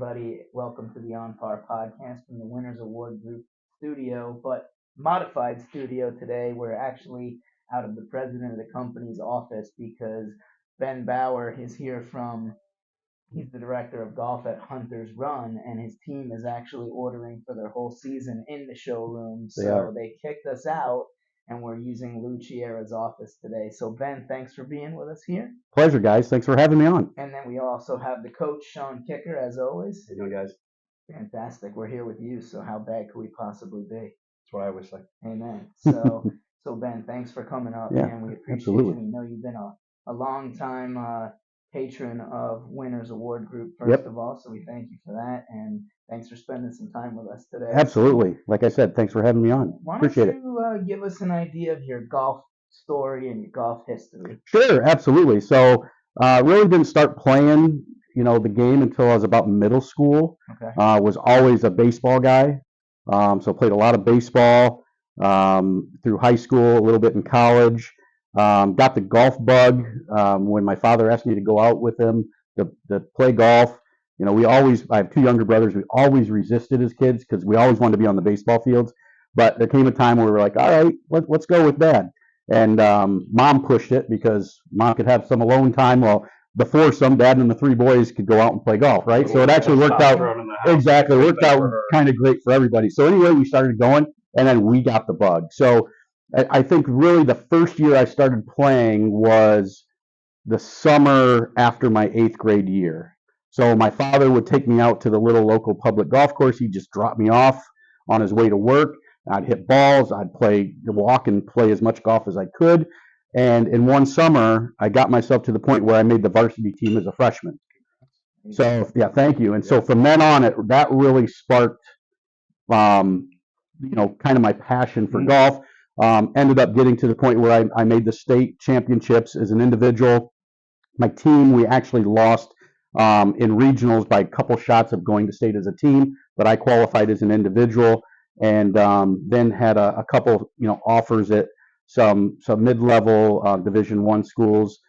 everybody. Welcome to the OnPar podcast from the Winners Award Group studio, but modified studio today. We're actually out of the president of the company's office because Ben Bauer is here he's the director of golf at Hunter's Run, and his team is actually ordering for their whole season in the showroom. They are. So they kicked us out, and we're using Lou Chiera's office today. So, Ben, thanks for being with us here. Pleasure, guys. Thanks for having me on. And then we also have the coach, Sean Kicker, as always. How you doing, guys? Fantastic. We're here with you, so how bad could we possibly be? That's what I always say. Amen. So Ben, thanks for coming up, Yeah, man. We appreciate absolutely. you. We know you've been a long time patron of Winners Award Group, first Yep. of all, so we thank you for that, and thanks for spending some time with us today. Absolutely. Like I said, thanks for having me on. Why Appreciate don't it. you give us an idea of your golf story and your golf history? Sure, absolutely. So, really didn't start playing, the game until I was about middle school. Okay. Was always a baseball guy. So played a lot of baseball through high school, a little bit in college. Got the golf bug when my father asked me to go out with him to play golf. I have two younger brothers. We always resisted as kids because we always wanted to be on the baseball fields. But there came a time where we were like, all right, let's go with dad. And mom pushed it because mom could have some alone time. Well, the foursome, dad and the three boys could go out and play golf, right? So it actually worked out. Exactly, worked out kind of great for everybody. So anyway, we started going, and then we got the bug. So I think really the first year I started playing was the summer after my 8th grade year. So my father would take me out to the little local public golf course. He'd just drop me off on his way to work. I'd hit balls. I'd walk and play as much golf as I could. And in one summer, I got myself to the point where I made the varsity team as a freshman. So yeah, thank you. And so from then on, that really sparked, kind of my passion for golf. Ended up getting to the point where I made the state championships as an individual. My team, we actually lost in regionals by a couple shots of going to state as a team, but I qualified as an individual, and then had a couple, offers at some mid-level Division I schools.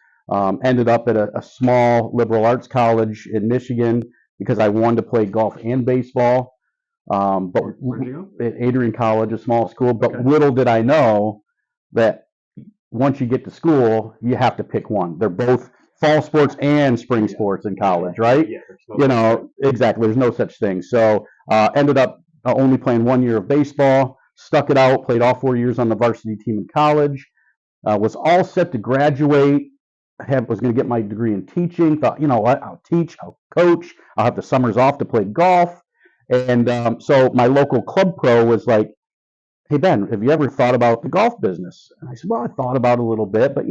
Ended up at a small liberal arts college in Michigan because I wanted to play golf and baseball. But Where'd you go? at Adrian College, a small school, but Okay. little did I know that once you get to school, you have to pick one. They're both fall sports and spring sports in college, right? Yeah. there's no- Exactly. There's no such thing. So ended up only playing 1 year of baseball, stuck it out, played all 4 years on the varsity team in college, was all set to graduate. Was going to get my degree in teaching. Thought, you know what, I'll teach, I'll coach, I'll have the summers off to play golf. And so my local club pro was like, hey, Ben, have you ever thought about the golf business? And I said, well, I thought about it a little bit, but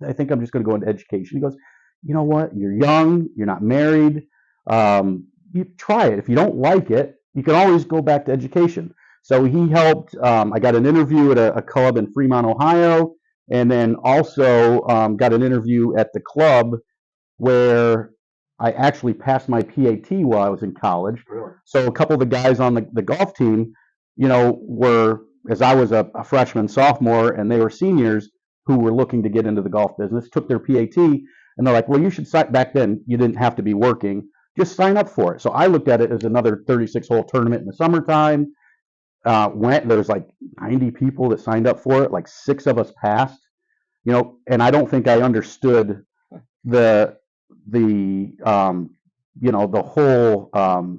I think I'm just going to go into education. He goes, you know what? You're young. You're not married. You try it. If you don't like it, you can always go back to education. So he helped. I got an interview at a club in Fremont, Ohio, and then also got an interview at the club where I actually passed my PAT while I was in college. Really? So a couple of the guys on the golf team, were, as I was a freshman, sophomore, and they were seniors who were looking to get into the golf business, took their PAT, and they're like, well, you should sign. Back then, you didn't have to be working. Just sign up for it. So I looked at it as another 36-hole tournament in the summertime. There was like 90 people that signed up for it. Like 6 of us passed, and I don't think I understood the whole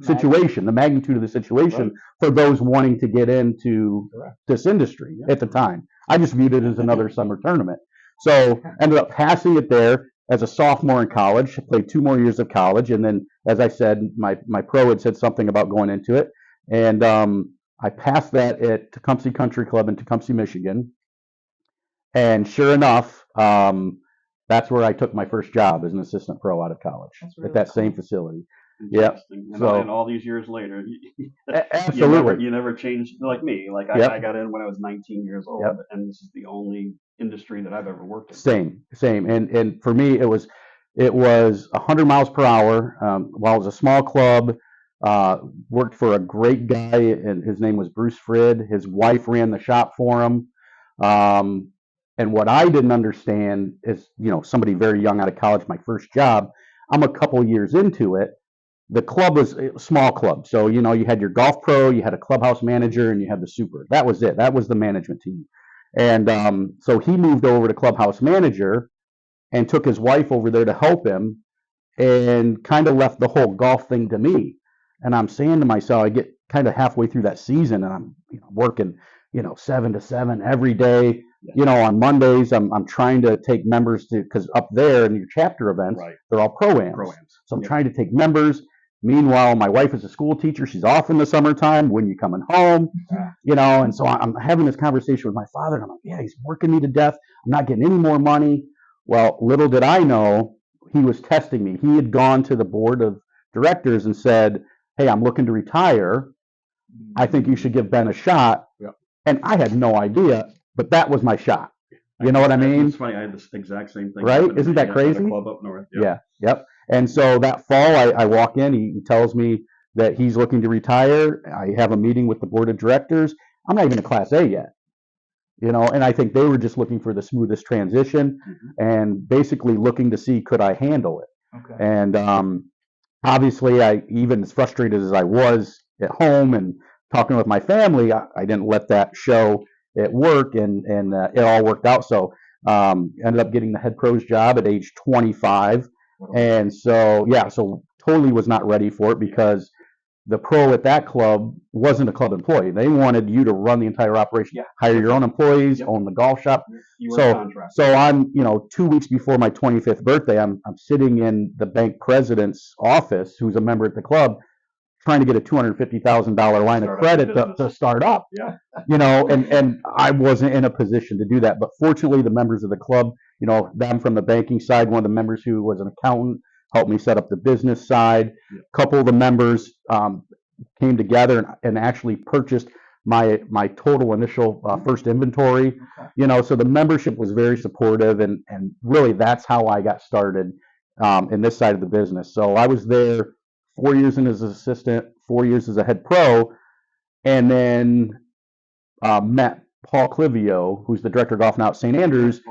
situation, the magnitude of the situation for those wanting to get into this industry at the time. I just viewed it as another summer tournament. So ended up passing it there as a sophomore in college, played 2 more years of college. And then, as I said, my pro had said something about going into it. And I passed that at Tecumseh Country Club in Tecumseh, Michigan. And sure enough, that's where I took my first job as an assistant pro out of college at that same facility. Yeah. And all these years later, Absolutely. you never changed like me. Like I got in when I was 19 years old, and this is the only industry that I've ever worked in. Same. And for me, it was 100 miles per hour. While it was a small club, worked for a great guy, and his name was Bruce Frid. His wife ran the shop for him. And what I didn't understand is, somebody very young out of college, my first job, I'm a couple years into it. the club was a small club. So, you know, you had your golf pro, you had a clubhouse manager, and you had the super. That was it. That was the management team. And so he moved over to clubhouse manager and took his wife over there to help him and kind of left the whole golf thing to me. And I'm saying to myself, I get kind of halfway through that season and I'm working, 7 to 7 every day. On Mondays, I'm trying to take members because up there in your chapter events, they're all pro-ams. So I'm trying to take members. Meanwhile, my wife is a school teacher. She's off in the summertime. When you coming home? And so I'm having this conversation with my father. And I'm like, yeah, he's working me to death. I'm not getting any more money. Well, little did I know, he was testing me. He had gone to the board of directors and said, hey, I'm looking to retire. I think you should give Ben a shot. And I had no idea, but that was my shot. You know what I mean? It's funny. I had this exact same thing. Right? Isn't that crazy? At a club up north. Yeah. Yep. And so that fall, I walk in. He tells me that he's looking to retire. I have a meeting with the board of directors. I'm not even a Class A yet. And I think they were just looking for the smoothest transition and basically looking to see, could I handle it? Okay. And obviously, even as frustrated as I was at home and talking with my family, I didn't let that show at work, and it all worked out. So ended up getting the head pros job at age 25. And so, so totally was not ready for it because the pro at that club wasn't a club employee. They wanted you to run the entire operation, hire your own employees, own the golf shop. So I'm, 2 weeks before my 25th birthday, I'm sitting in the bank president's office, who's a member at the club, trying to get a $250,000 line of credit to start up. And I wasn't in a position to do that. But fortunately, the members of the club, them from the banking side, one of the members who was an accountant, helped me set up the business side. A couple of the members came together and actually purchased my total initial first inventory. So the membership was very supportive, and really that's how I got started in this side of the business. So I was there 4 years as an assistant, 4 years as a head pro, and then met Paul Clivio, who's the director of golf now at St. Andrews,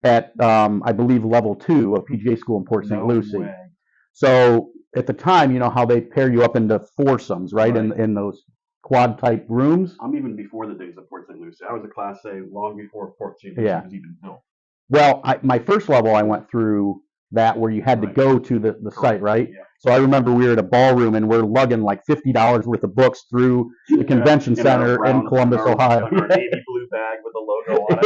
at I believe level 2 of PGA school in Port St. Lucie. So at the time, how they pair you up into foursomes, right? In those quad type rooms. I'm even before the days of Port St. Lucie. I was a Class A long before Port St. Lucie was even built. Well, my first level, I went through that where you had to go to the site, right? Yeah. So I remember we were at a ballroom and we're lugging like $50 worth of books through the convention center in Columbus, Ohio. Our navy blue bag with the logo on it.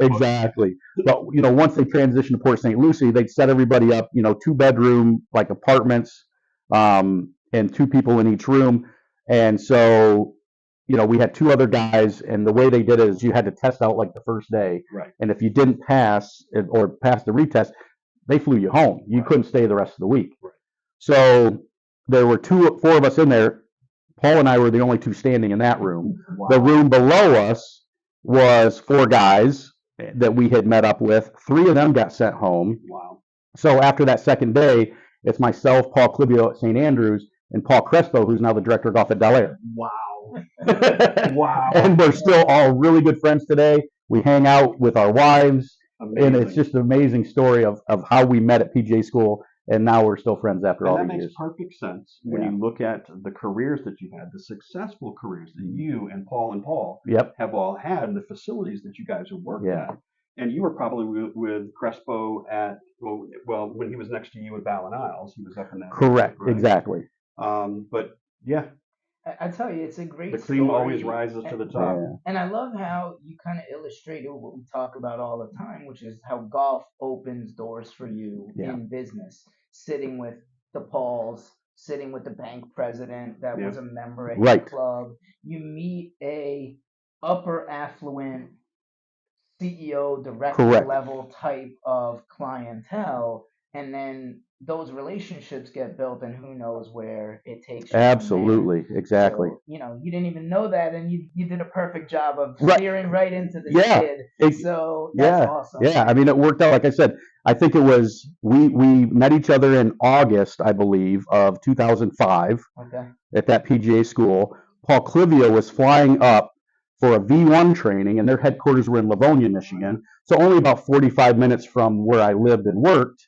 Exactly. But once they transitioned to Port St. Lucie, they'd set everybody up, 2-bedroom like apartments, and 2 people in each room. And so, we had 2 other guys, and the way they did it is you had to test out like the first day. Right. And if you didn't pass or pass the retest, they flew you home. You couldn't stay the rest of the week. Right. So there were 4 of us in there. Paul and I were the only 2 standing in that room. Wow. The room below us was 4 guys that we had met up with. 3 of them got sent home. Wow. So after that second day, it's myself, Paul Clivio at St. Andrews, and Paul Crespo, who's now the director of golf at Bel Air. Wow. Wow. And we're still all really good friends today. We hang out with our wives. Amazing. And it's just an amazing story of how we met at PGA school, and now we're still friends after all these years. That makes perfect sense when you look at the careers that you've had, the successful careers that you and Paul have all had, the facilities that you guys have worked at. And you were probably with Crespo at, well, when he was next to you at Bauer Isles, he was up in that. Correct, right? Exactly. But yeah. I tell you, it's a great story. The cream always rises to the top. And I love how you kind of illustrated what we talk about all the time, which is how golf opens doors for you in business. Sitting with the Pauls, sitting with the bank president that was a member at your club. You meet a upper affluent CEO, director level type of clientele, and then those relationships get built, and who knows where it takes you. Absolutely, exactly. So, you didn't even know that, and you did a perfect job of steering right into the kid. So that's awesome. Yeah, I mean, it worked out. Like I said, I think it was we met each other in August, I believe, of 2005 at that PGA school. Paul Clivio was flying up for a V1 training, and their headquarters were in Livonia, Michigan, so only about 45 minutes from where I lived and worked.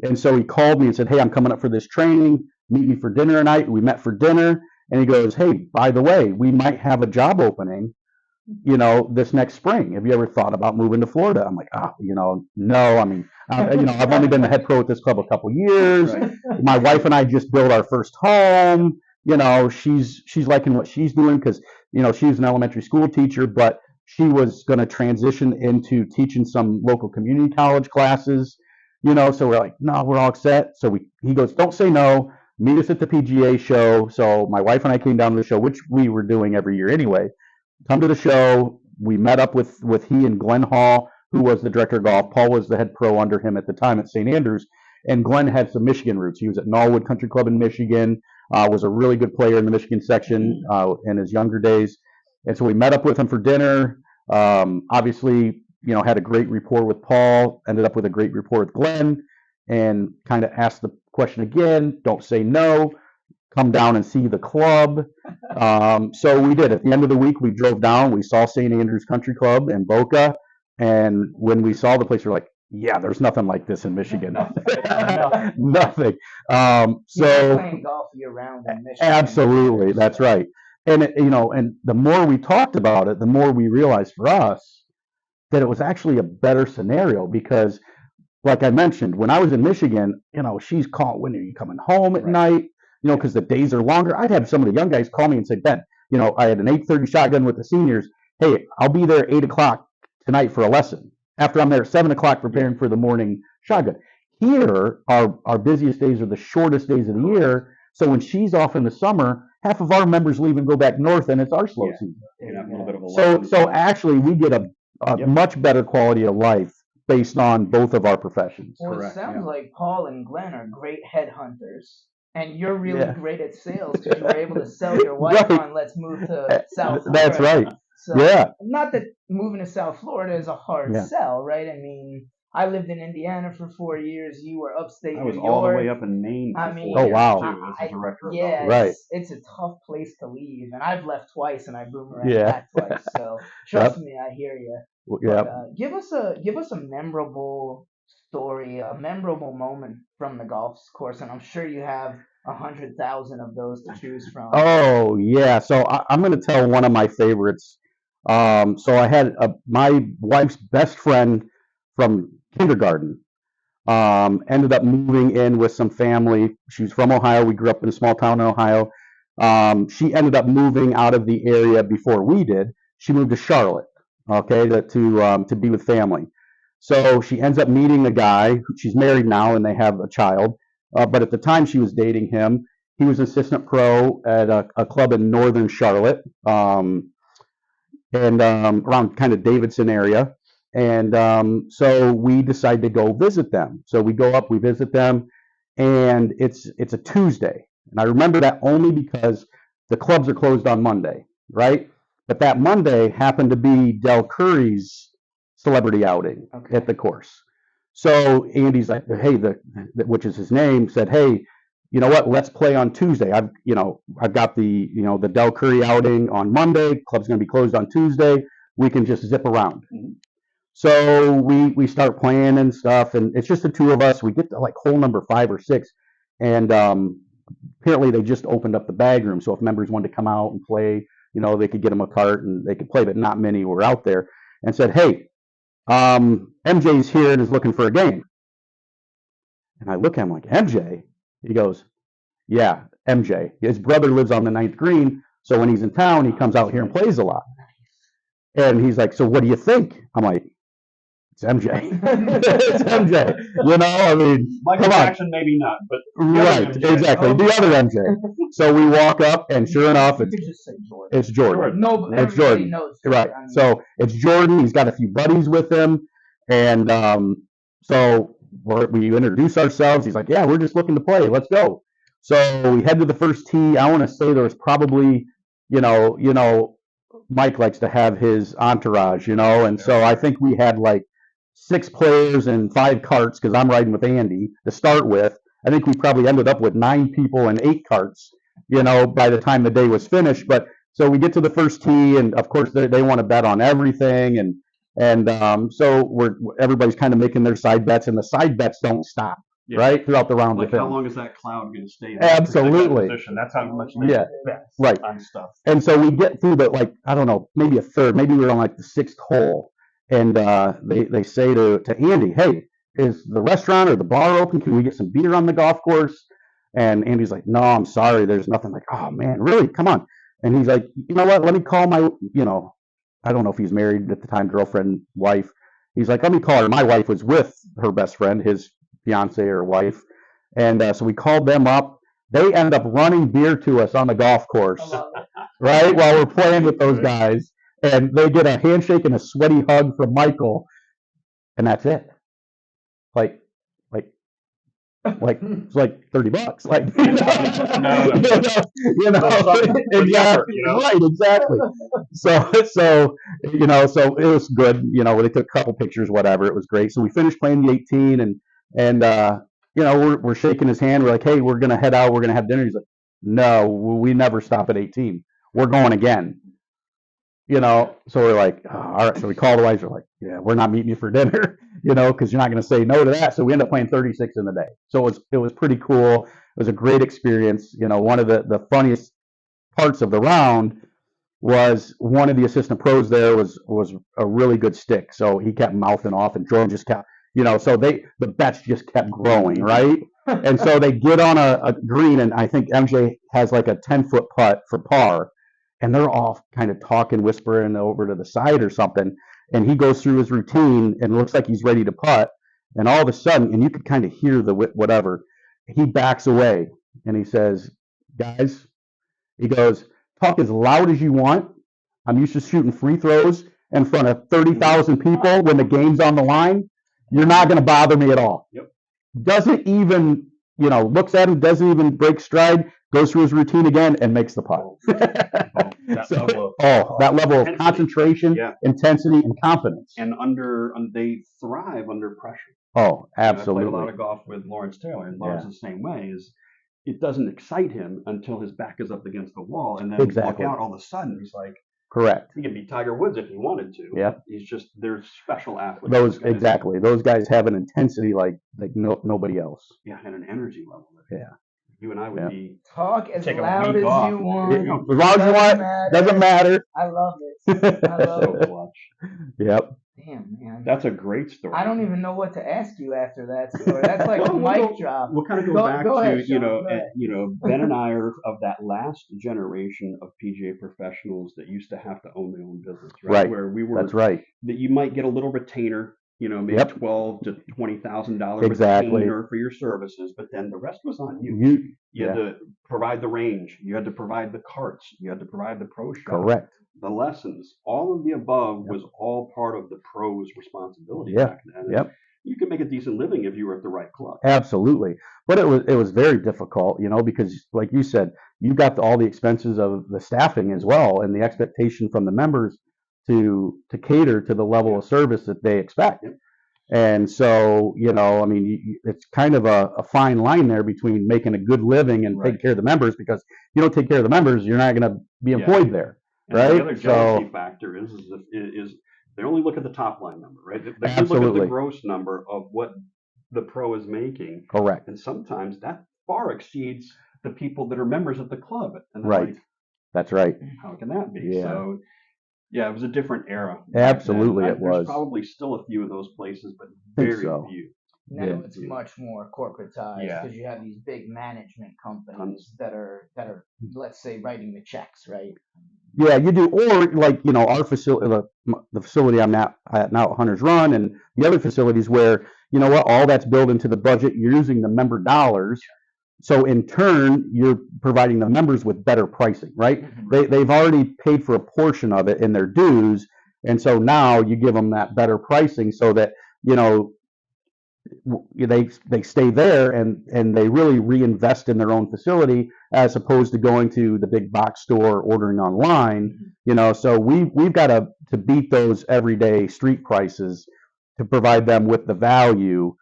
And so he called me and said, hey, I'm coming up for this training. meet me for dinner tonight. We met for dinner, and he goes, hey, by the way, we might have a job opening, this next spring. Have you ever thought about moving to Florida? I'm like, no. I mean, I've only been the head pro at this club a couple years. Right. My wife and I just built our first home. She's liking what she's doing because, she was an elementary school teacher, but she was going to transition into teaching some local community college classes, so we're like, no, we're all set. So he goes, don't say no. Meet us at the PGA show. So my wife and I came down to the show, which we were doing every year anyway. Come to the show. We met up with he and Glenn Hall, who was the director of golf. Paul was the head pro under him at the time at St. Andrews. And Glenn had some Michigan roots. He was at Norwood Country Club in Michigan, was a really good player in the Michigan section in his younger days. And so we met up with him for dinner. Obviously, had a great rapport with Paul, ended up with a great rapport with Glenn, and kind of asked the question again, don't say no. Come down and see the club. So we did. At the end of the week, we drove down. We saw St. Andrews Country Club in Boca. And when we saw the place, we're like, yeah, there's nothing like this in Michigan. Nothing. So playing golf year round in Michigan. Absolutely. That's right. And, and the more we talked about it, the more we realized for us that it was actually a better scenario because, like I mentioned, when I was in Michigan, she's called, when are you coming home at night? Because the days are longer. I'd have some of the young guys call me and say, Ben, I had an 8:30 shotgun with the seniors. Hey, I'll be there at 8 o'clock tonight for a lesson. After I'm there at 7 o'clock preparing for the morning shotgun. Here, our busiest days are the shortest days of the year. So when she's off in the summer, half of our members leave and go back north, and it's our slow season. A little bit of a so actually, we get a much better quality of life based on both of our professions. Well, it sounds like Paul and Glenn are great headhunters. And you're really great at sales because you were able to sell your wife on let's move to South Florida. That's right. So, not that moving to South Florida is a hard sell, right? I mean, I lived in Indiana for 4 years. You were upstate New York. I was all the way up in Maine. I mean, oh wow. As a director. Yeah, it's a tough place to leave, and I've left twice, and I boomeranged back twice. So trust me, I hear you. Give us a memorable story, a memorable moment from the golf course, and I'm sure you have 100,000 of those to choose from. Oh yeah, so I'm going to tell one of my favorites. So I had my wife's best friend from kindergarten. Ended up moving in with some family. She was from Ohio. We grew up in a small town in Ohio. She ended up moving out of the area before we did. She moved to Charlotte, okay, to be with family. So she ends up meeting a guy. She's married now, and they have a child. But at the time she was dating him, he was assistant pro at a club in northern Charlotte, and around kind of Davidson area. And so we decided to go visit them. So we go up, we visit them, and it's a Tuesday. And I remember that only because the clubs are closed on Monday, right? But that Monday happened to be Del Curry's celebrity outing at the course. So Andy's like, hey, which is his name, said, hey, you know what? Let's play on Tuesday. I've got the Del Curry outing on Monday. Club's going to be closed on Tuesday. We can just zip around. Mm-hmm. So we start playing and stuff, and it's just the two of us. We get to like hole number 5 or 6, and apparently they just opened up the bag room. So if members wanted to come out and play, they could get them a cart and they could play, but not many were out there. And said, hey, MJ's here and is looking for a game. And I look at him like, MJ? He goes, yeah, MJ. His brother lives on the 9th green, so when he's in town, he comes out here and plays a lot. And he's like, so what do you think? I'm like, it's MJ. It's MJ. I mean, Michael Jackson, maybe not, but right, exactly. The other MJ. So we walk up, and sure enough, it's Jordan. It's Jordan. Knows right. So it's Jordan. He's got a few buddies with him, and so we introduce ourselves. He's like, yeah, we're just looking to play. Let's go. So we head to the first tee. I want to say there was probably, Mike likes to have his entourage, and so I think we had like 6 players and 5 carts because I'm riding with Andy to start with. I think we probably ended up with 9 people and 8 carts, by the time the day was finished. But so we get to the first tee, and of course they want to bet on everything, and so everybody's kind of making their side bets, and the side bets don't stop. right, throughout the round like with how him. long is that cloud going to stay in that Absolutely. position? That's how much they Yeah, invest right. on stuff. And so we get through the, like, I don't know, maybe a third, maybe we were on like the sixth hole. And they say to Andy, hey, is the restaurant or the bar open? Can we get some beer on the golf course? And Andy's like, no, I'm sorry, there's nothing. Like, oh man, really? Come on. And he's like, you know what? Let me call my, I don't know if he's married at the time, girlfriend, wife. He's like, let me call her. My wife was with her best friend, his fiance or wife. And so we called them up. They end up running beer to us on the golf course, right, while we're playing with those guys. And they get a handshake and a sweaty hug from Michael, and that's it. Like, like, it's like $30. Like, exactly, right, exactly. So so it was good. They took a couple pictures, whatever. It was great. So we finished playing the 18, and we're shaking his hand. We're like, hey, we're gonna head out. We're gonna have dinner. He's like, no, we never stop at 18. We're going again. So we're like, oh, all right. So we call the wives. We're like, yeah, we're not meeting you for dinner, because you're not going to say no to that. So we end up playing 36 in the day. So it was pretty cool. It was a great experience. One of the funniest parts of the round was one of the assistant pros there was a really good stick. So he kept mouthing off, and Jordan just kept, so the bets just kept growing, right? And so they get on a green, and I think MJ has like a 10-foot putt for par, and they're all kind of talking, whispering over to the side or something. And he goes through his routine and looks like he's ready to putt. And all of a sudden, and you could kind of hear the whatever, he backs away and he says, guys, he goes, talk as loud as you want. I'm used to shooting free throws in front of 30,000 people when the game's on the line. You're not going to bother me at all. Yep. Doesn't even, looks at him, doesn't even break stride, goes through his routine again and makes the putt. That level of concentration, intensity, and confidence. And they thrive under pressure. Oh, absolutely. I played a lot of golf with Lawrence Taylor, and Lawrence the same way. It doesn't excite him until his back is up against the wall, and then look out, all of a sudden he's like, correct. He could be Tiger Woods if he wanted to. Yeah. He's just, they're special athletes. Those guys have an intensity like nobody else. Yeah, and an energy level. Yeah. You and I would be talk as loud as you want. As loud as you want. Doesn't matter. I love it. I love it. Clutch. Yep. Damn, man. That's a great story. I don't even know what to ask you after that story. That's like a mic drop. We'll kind of go back to, Ben and I are of that last generation of PGA professionals that used to have to own their own business, right? Where we were. That's right. That you might get a little retainer, maybe $12,000 to $20,000 retainer for your services, but then the rest was on you. You had to provide the range. You had to provide the carts. You had to provide the pro shop. Correct. The lessons, all of the above was all part of the pro's responsibility back then. Yep. You could make a decent living if you were at the right club. Absolutely. But it was very difficult, because like you said, you got all the expenses of the staffing as well, and the expectation from the members to cater to the level of service that they expect. Yep. And so, it's kind of a fine line there between making a good living and taking care of the members, because if you don't take care of the members, you're not going to be employed there. And right? the other jealousy factor is they only look at the top line number, right? They look at the gross number of what the pro is making. Correct. And sometimes that far exceeds the people that are members of the club. And right. That's right. How can that be? Yeah. So, it was a different era. Absolutely, it was. There's probably still a few of those places, but very few. Now it's much more corporatized because you have these big management companies that are let's say writing the checks, right? Yeah, you do. Or like our facility, the facility I'm at now at Hunter's Run, and the other facilities where all that's built into the budget. You're using the member dollars, so in turn you're providing the members with better pricing, right? They've already paid for a portion of it in their dues, and so now you give them that better pricing so that they stay there and they really reinvest in their own facility as opposed to going to the big box store or ordering online. So we've got to beat those everyday street prices to provide them with the value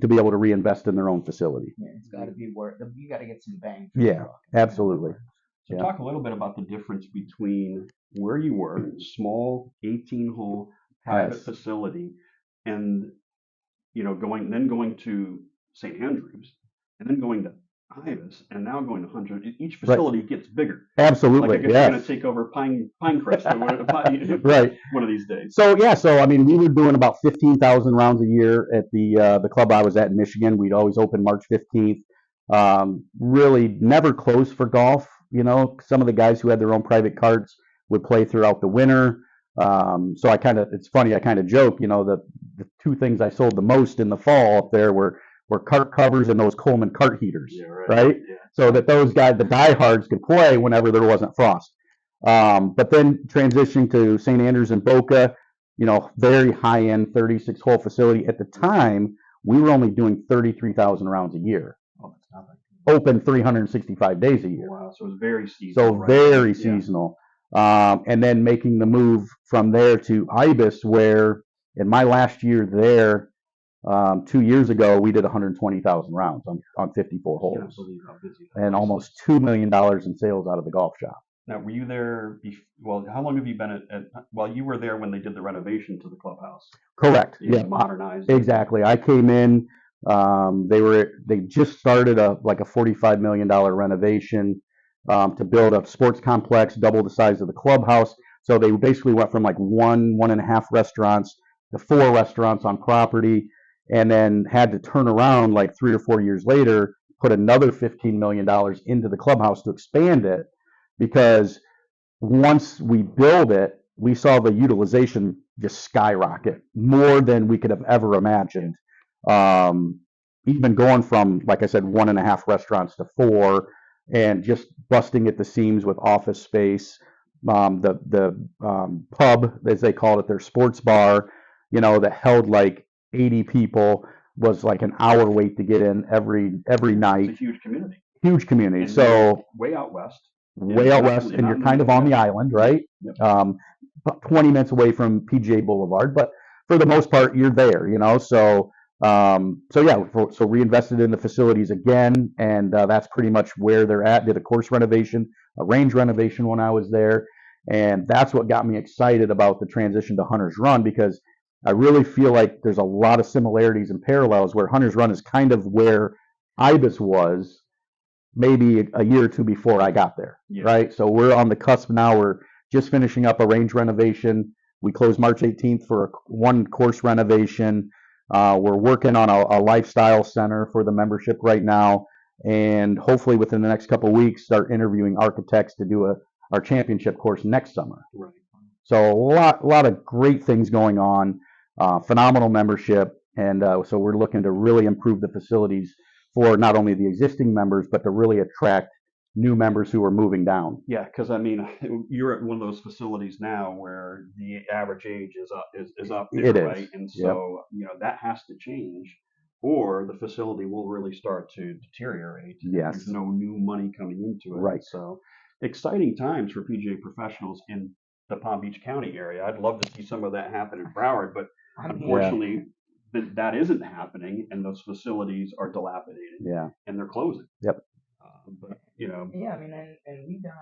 to be able to reinvest in their own facility. Yeah, it's got to be worth it. You got to get some bang. Absolutely. So talk a little bit about the difference between where you were, small 18-hole private facility, and going to St. Andrews, and then going to Ibis, and now going to Hunter. Each facility gets bigger. Absolutely, like I guess yes. you're going to take over Pinecrest or Right. one of these days. So yeah, so I mean, we were doing about 15,000 rounds a year at the club I was at in Michigan. We'd always open March 15th. Really never closed for golf. You know, some of the guys who had their own private carts would play throughout the winter. So it's funny, I kind of joke, you know, the two things I sold the most in the fall up there were cart covers and those Coleman cart heaters, Yeah, right? Yeah. So that those guys, the diehards, could play whenever there wasn't frost. But then transitioning to St. Andrews and Boca, you know, very high-end 36-hole facility. At the time, we were only doing 33,000 rounds a year. Oh, that's nothing. Open 365 days a year. Wow, so it was very seasonal. So very seasonal. And then making the move from there to Ibis, where in my last year there, 2 years ago, we did 120,000 rounds on 54 holes. Can't believe how busy that And was. almost $2 million in sales out of the golf shop. Now, were you there? Well, how long have you been well, you were there when they did the renovation to the clubhouse. Correct. Yeah, Yeah. modernized. Exactly. I came in. They just started a $45 million renovation to build a sports complex, double the size of the clubhouse. So they basically went from like one and a half restaurants to 4 restaurants on property, and then had to turn around like 3 or 4 years later, put another $15 million into the clubhouse to expand it, because once we build it, we saw the utilization just skyrocket more than we could have ever imagined. Even going from, like I said, 1.5 restaurants to 4, and just busting at the seams with office space. The pub, as they called it, their sports bar, you know, that held like 80 people, was like an hour wait to get in every night. It's a huge community. Huge community. And so way out west. Way out west, and you're kind of on the island, right? Yep. About 20 minutes away from PGA Boulevard, but for the most part, you're there, you know. So reinvested in the facilities again, and that's pretty much where they're at. Did a course renovation, a range renovation when I was there, and that's what got me excited about the transition to Hunter's Run, because I really feel like there's a lot of similarities and parallels, where Hunter's Run is kind of where Ibis was maybe a year or two before I got there, right? So we're on the cusp now. We're just finishing up a range renovation. We closed March 18th for one course renovation. We're working on a lifestyle center for the membership right now, and hopefully within the next couple of weeks, start interviewing architects to do our championship course next summer. Right. So a lot of great things going on. Phenomenal membership, and so we're looking to really improve the facilities for not only the existing members, but to really attract new members who are moving down. Yeah, because I mean, you're at one of those facilities now where the average age is up there, It is. right? And so, you know, that has to change, or the facility will really start to deteriorate. Yes. There's no new money coming into it. Right. So, exciting times for PGA professionals in the Palm Beach County area. I'd love to see some of that happen in Broward, but unfortunately, that isn't happening, and those facilities are dilapidated. Yeah. And they're closing. Yep. But you know. Yeah, I mean, and we got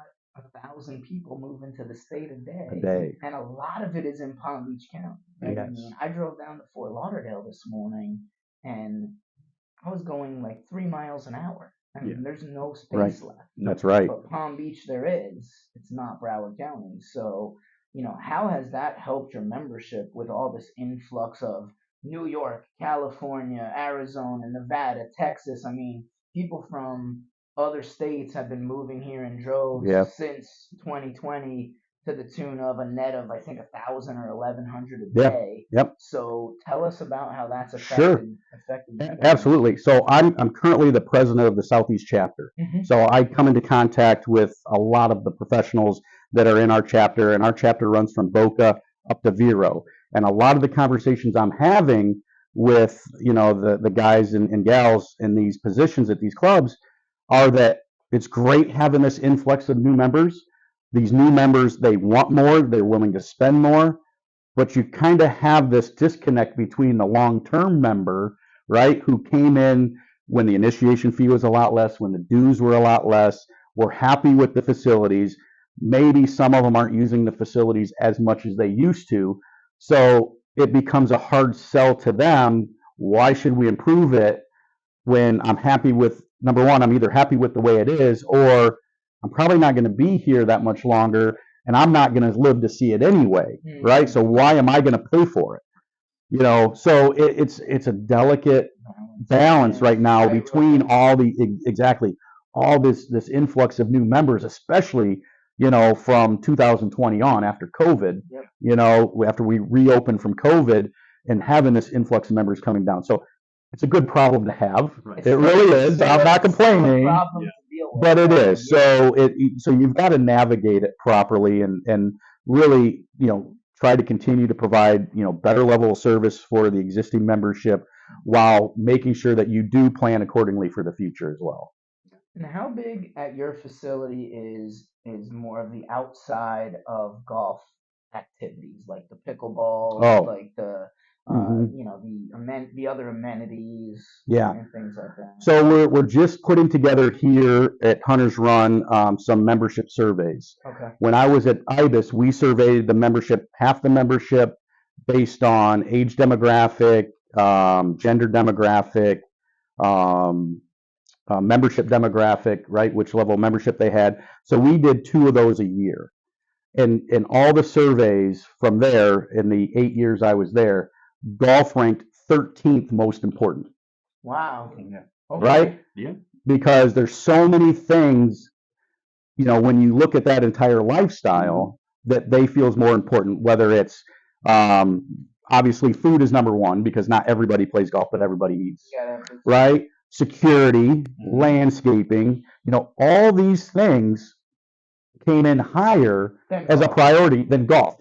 1,000 people moving to the state a A day, day. and a lot of it is in Palm Beach County. Right? Yes. I mean, I drove down to Fort Lauderdale this morning, and I was going like 3 miles an hour. I mean, there's no space left. That's right. But Palm Beach, there is. It's not Broward County. So, you know, how has that helped your membership with all this influx of New York, California, Arizona, Nevada, Texas? I mean, people from other states have been moving here in droves since 2020, to the tune of a net of, I think, 1,000 or 1,100 a day. Yep. So tell us about how that's affected you. Absolutely. So I'm currently the president of the Southeast chapter. Mm-hmm. So I come into contact with a lot of the professionals that are in our chapter, and our chapter runs from Boca up to Vero. And a lot of the conversations I'm having with, you know, the guys and gals in these positions at these clubs are that it's great having this influx of new members. These new members, they want more, they're willing to spend more, but you kind of have this disconnect between the long-term member, right, who came in when the initiation fee was a lot less, when the dues were a lot less, were happy with the facilities. Maybe some of them aren't using the facilities as much as they used to, so it becomes a hard sell to them. Why should we improve it when I'm happy with, number one, I'm either happy with the way it is, or I'm probably not going to be here that much longer, and I'm not going to live to see it anyway, right? So why am I going to pay for it? So it's a delicate balance right now between exactly all this influx of new members, especially from 2020 on after COVID. After we reopened from COVID and having this influx of members coming down. So it's a good problem to have. Right. It really is. I'm not complaining, but it is. So you've got to navigate it properly and really try to continue to provide better level of service for the existing membership while making sure that you do plan accordingly for the future as well. And how big at your facility is more of the outside of golf activities, like the pickleball, like the the other amenities, and things like that? So we're just putting together here at Hunter's Run some membership surveys. Okay. When I was at IBIS, we surveyed the membership, half the membership, based on age demographic, gender demographic, membership demographic, right? Which level of membership they had. So we did 2 of those a year. And in all the surveys from there, in the 8 years I was there, golf ranked 13th most important. Wow. Yeah. Okay. Right? Yeah. Because there's so many things, when you look at that entire lifestyle, that they feel is more important, whether it's obviously food is number one because not everybody plays golf, but everybody eats. Right? Security, landscaping, all these things came in higher as a priority than golf,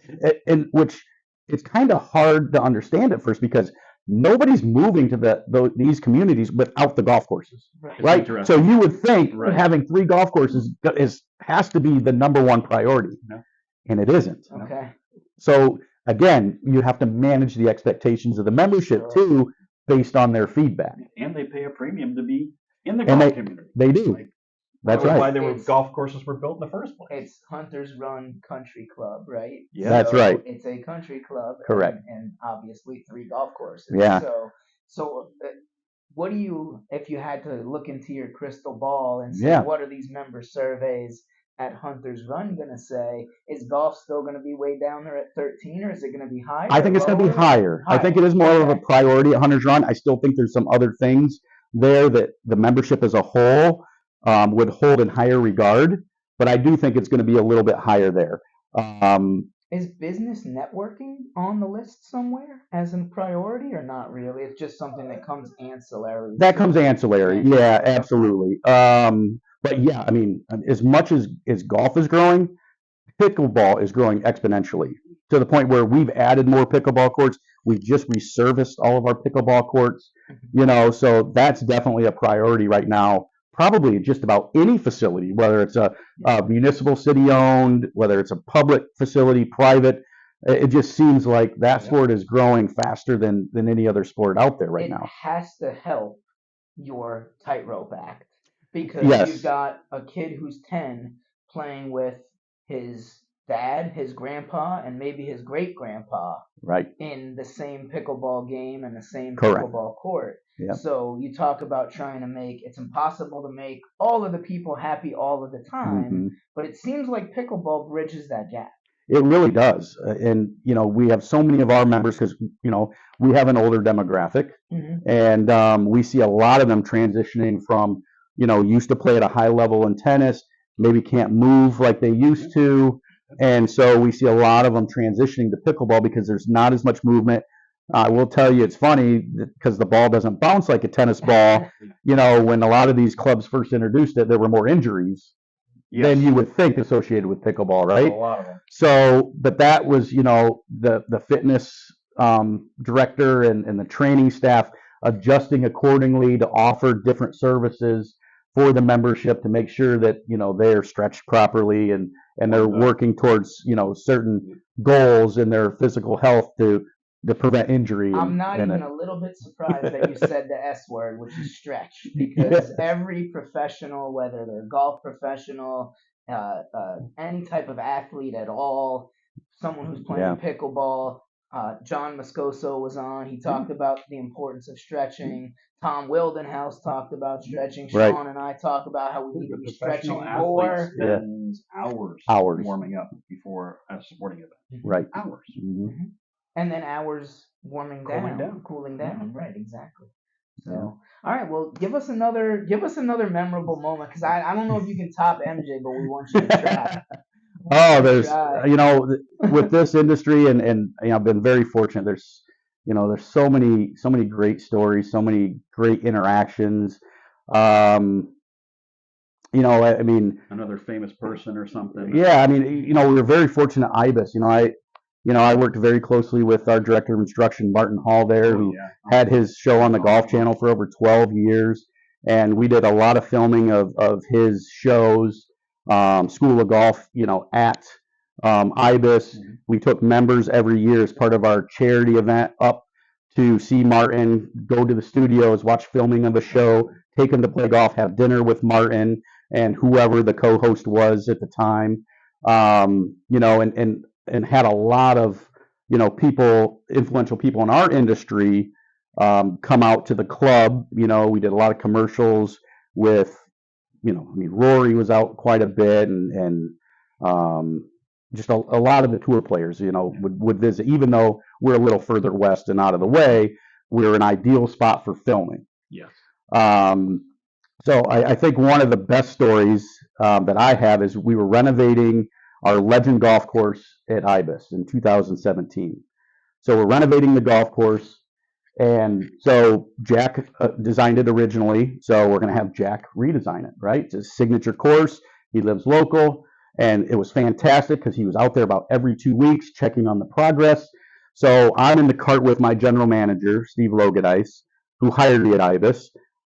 and which it's kind of hard to understand at first because nobody's moving to these communities without the golf courses, right? So you would think having 3 golf courses has to be the number one priority, and it isn't. Okay. So again, you have to manage the expectations of the membership too, based on their feedback. And they pay a premium to be in the golf community. They do. That's right. Why golf courses were built in the first place. It's Hunter's Run Country Club, right? Yeah. That's right. It's a country club. Correct. And obviously 3 golf courses. Yeah. So what do you, if you had to look into your crystal ball and say, what are these member surveys at Hunter's Run going to say? Is golf still going to be way down there at 13, or is it going to be higher? I think it's going to be higher. I think it is more of a priority at Hunter's Run. I still think there's some other things there that the membership as a whole would hold in higher regard, but I do think it's going to be a little bit higher there. Is business networking on the list somewhere as a priority, or not really? It's just something that comes ancillary. That comes ancillary, yeah, absolutely. But yeah, I mean, as much as golf is growing, pickleball is growing exponentially to the point where we've added more pickleball courts. We've just resurfaced all of our pickleball courts, so that's definitely a priority right now. Probably just about any facility, whether it's a municipal city-owned, whether it's a public facility, private. It just seems like that sport is growing faster than any other sport out there right now. It has to help your tightrope act because you've got a kid who's 10 playing with his dad, his grandpa, and maybe his great-grandpa in the same pickleball game and the same pickleball court. Yep. So you talk about trying to it's impossible to make all of the people happy all of the time, but it seems like pickleball bridges that gap. It really does. And, we have so many of our members because, we have an older demographic, and we see a lot of them transitioning from, used to play at a high level in tennis, maybe can't move like they used to. And so we see a lot of them transitioning to pickleball because there's not as much movement. I will tell you, it's funny because the ball doesn't bounce like a tennis ball. When a lot of these clubs first introduced it, there were more injuries than you would think associated with pickleball, right? A lot of them. So, but that was, the fitness director and the training staff adjusting accordingly to offer different services for the membership to make sure that, they're stretched properly and they're working towards, certain goals in their physical health to prevent injury. I'm not even a little bit surprised that you said the S word, which is stretch, because every professional, whether they're a golf professional, any type of athlete at all, someone who's playing pickleball, John Moscoso was on. He talked about the importance of stretching. Tom Wildenhouse talked about stretching. Right. Sean and I talk about how we need to The be professional stretching athlete more. spends hours Hours. warming up before a sporting event. Right. Hours. Mm-hmm. And then hours warming down, cooling down. Right, exactly. So, all right, well, give us another memorable moment, because I don't know if you can top MJ, but we want you to try. Oh, there's, with this industry, and I've been very fortunate. There's so many great stories, so many great interactions. Um, I mean, Another famous person or something. yeah, I mean, we were very fortunate at IBIS. I worked very closely with our director of instruction, Martin Hall there, who had his show on the Golf Channel for over 12 years. And we did a lot of filming of his shows, School of Golf, at IBIS. We took members every year as part of our charity event up to see Martin, go to the studios, watch filming of a show, take him to play golf, have dinner with Martin and whoever the co-host was at the time. And had a lot of influential people in our industry come out to the club. We did a lot of commercials with, Rory was out quite a bit, and just a lot of the tour players, would visit, even though we're a little further west and out of the way. We're an ideal spot for filming. Yes. So I think one of the best stories that I have is we were renovating our Legend golf course at IBIS in 2017. So we're renovating the golf course, and so Jack designed it originally. So we're going to have Jack redesign it, right? It's his signature course. He lives local, and it was fantastic because he was out there about every 2 weeks checking on the progress. So I'm in the cart with my general manager, Steve Logadice, who hired me at IBIS.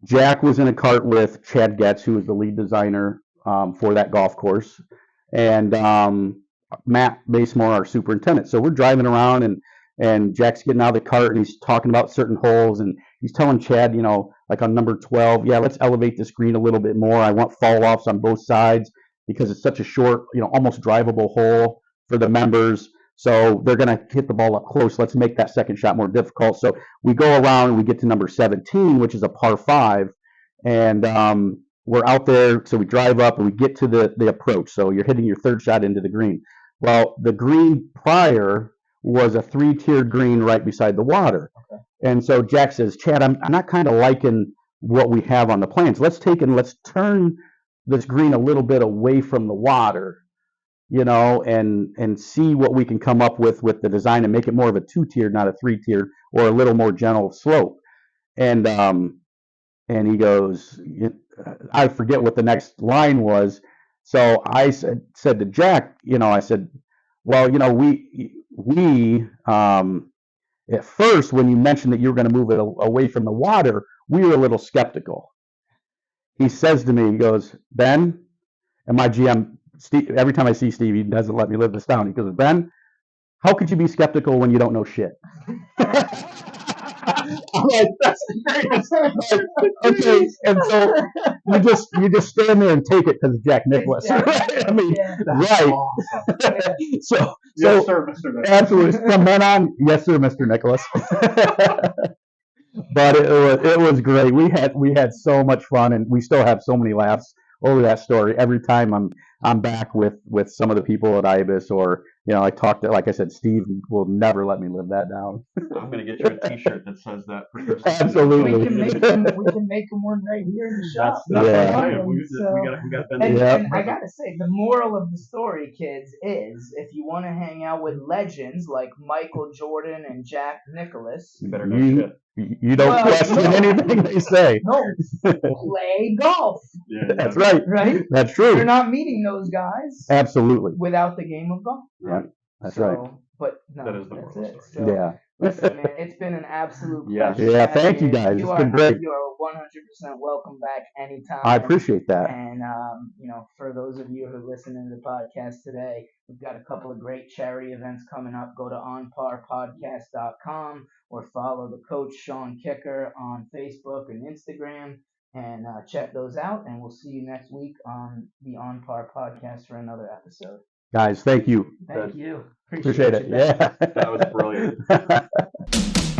Jack was in a cart with Chad Getz, who was the lead designer for that golf course, and Matt Basemore, our superintendent. So we're driving around, and Jack's getting out of the cart, and he's talking about certain holes, and he's telling Chad, like on number 12, yeah, let's elevate this green a little bit more. I want fall offs on both sides because it's such a short, almost drivable hole for the members. So they're going to hit the ball up close. Let's make that second shot more difficult. So we go around and we get to number 17, which is a par 5. And we're out there. So we drive up and we get to the approach. So you're hitting your third shot into the green. Well, the green prior was a 3-tiered green right beside the water. Okay. And so Jack says, Chad, I'm not kind of liking what we have on the plans. Let's turn this green a little bit away from the water, and see what we can come up with the design and make it more of a 2-tiered, not a 3-tiered, or a little more gentle slope. And he goes, I forget what the next line was. So I said to Jack, I said, well, we at first, when you mentioned that you were going to move it away from the water, we were a little skeptical. He says to me, he goes, Ben, and my GM, Steve, every time I see Steve, he doesn't let me live this down. He goes, Ben, how could you be skeptical when you don't know shit? I'm like, that's the greatest. Okay, and so you just stand there and take it because Jack Nicklaus. Right? I mean, right. Awesome. So, yes, sir, Mr. Nicholas. Absolutely. From then on, yes, sir, Mr. Nicholas. But it was great. We had so much fun, and we still have so many laughs over that story every time I'm back with some of the people at IBIS, or I talked to, like I said, Steve will never let me live that down. I'm going to get you a T-shirt that says that for Christmas. Absolutely. We can make them one right here in the shop. That's right. We got and I gotta say, the moral of the story, kids, is if you want to hang out with legends like Michael Jordan and Jack Nicklaus, you better know shit. You don't question anything they say. No, play golf. Yeah, that's right. Right? That's true. You're not meeting those guys. Absolutely. Without the game of golf. Right. That's right. But no, that is the that's it. So, yeah. Listen, man, it's been an absolute pleasure. Yeah, thank you guys. It's been great. You are 100% welcome back anytime. I appreciate that. And for those of you who are listening to the podcast today, we've got a couple of great charity events coming up. Go to onparpodcast.com or follow the coach Sean Kicker on Facebook and Instagram and check those out. And we'll see you next week on the On Par podcast for another episode. Guys, thank you. Thank you. Appreciate it. you, Ben. Yeah. That was brilliant.